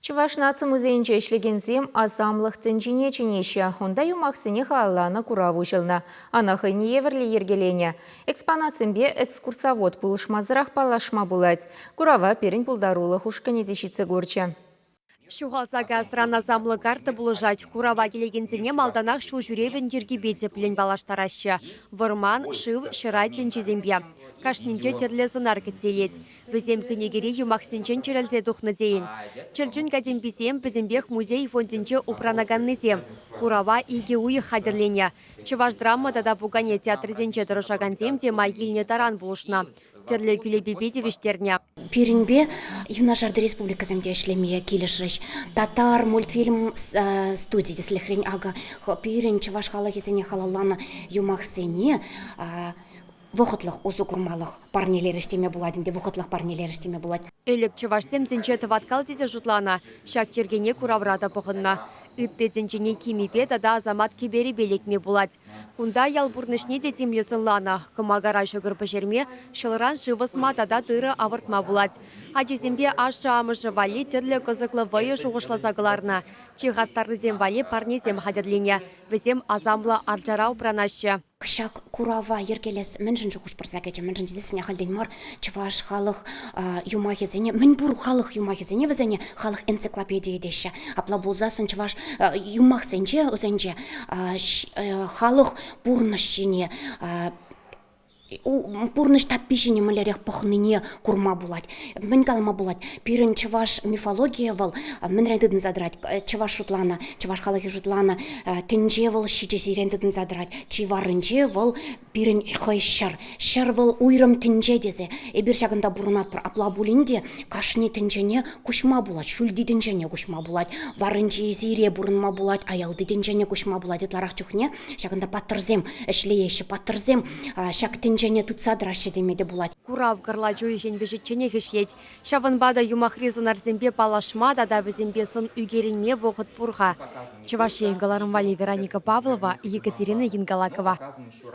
Чуваш наци музейінче ішлегензем азамлық тінжіне ченеші. Онда юмақсыне қаланы кураву жылна. Анахыне еверлі ергелене. Экспонатсынбе экскурсовод пулышмазырақ палашма булать. Курава перін пулдарулы хушкане дешіце горча. Шуғалсаға асырана замлы карта бұлыжать. Курава келегензіне малданақ шул жүревен ергебеде плен балаштарашы. Вырман, шыв, шырай тенчезембе. Кашнинче терлі зонар кітселет. Візем кінегере юмақсынчен чыралзе дұхны дейін. Чылчын кәдембесем пөдембех музей фондинче упранаганнызем. Курава иге уйы хадерлене. Чываш драма дада бугане театрзенче дұрышаганзем де майгилне таран бұлышна. Терлі күлебебеде вештерне. Пиринбе Юнашарды республикасында эшлемие килешреш. Татар мультфильм студии слехрень ага. Пирин чуваш халахисене халалана юмахсене вохотлық осы курмалық парнелер іштеме болады, де вохотлық парнелер іштеме болады. Элек чывашсем тінче тываткал дезе жұтлана, шак кергене кураврада бұғынна. Үтте тінчене кемепе дада азамат кебері белекме болады. Кунда ялбурнышне де темле сынлана, кымагара шығырпы жерме, шылыран живысма дада тыры авыртма болады. Хачезембе ашы амышы вали түрлі қызықлы вайы жуғышлазағыларына. Чихастарызем вали парнезем хадерлене, візем азамлы арджарау пранашы. Кшак курава ергелес меншін жұғыш бірзәкече, меншін жезесіне халден мар, чываш халық юмахезене, мен бұр халық юмахезене візене халық энциклопедия деші. Апла болзасын чываш юмахсенче, өзенче халық бұрнышчене, Пурныш таппишине малярях пахныне курма булать. Мен калма булать. Пирен чуваш мифология вал. Мен рендеден задрать. Чуваш шутлана, чуваш халахи шутлана. Тенже вал щичеси рендеден задрать. Чиварынче вал пирен хайшар. Шар вал уйрам тенже дезе. Эбир шагында бурунат пар апла булинде кашне тенжене кушма булать. Шульди тенжене кушма булать. Варынче зире бурунма булать. Аялды тенжене кушма булать. Этларах чухне. Шагында паттырзем. Эшлееші паттырзем. Шак және тұтсадырашы демеді болады. Курав кырла жойхен вежетчене хешлет. Шавынбада юмахри зонарзембе палашмада да візембе сон үгерінме вғыт бұрға. Чываш еңгаларым Вали Вероника Павлова, Екатерина Янгалакова.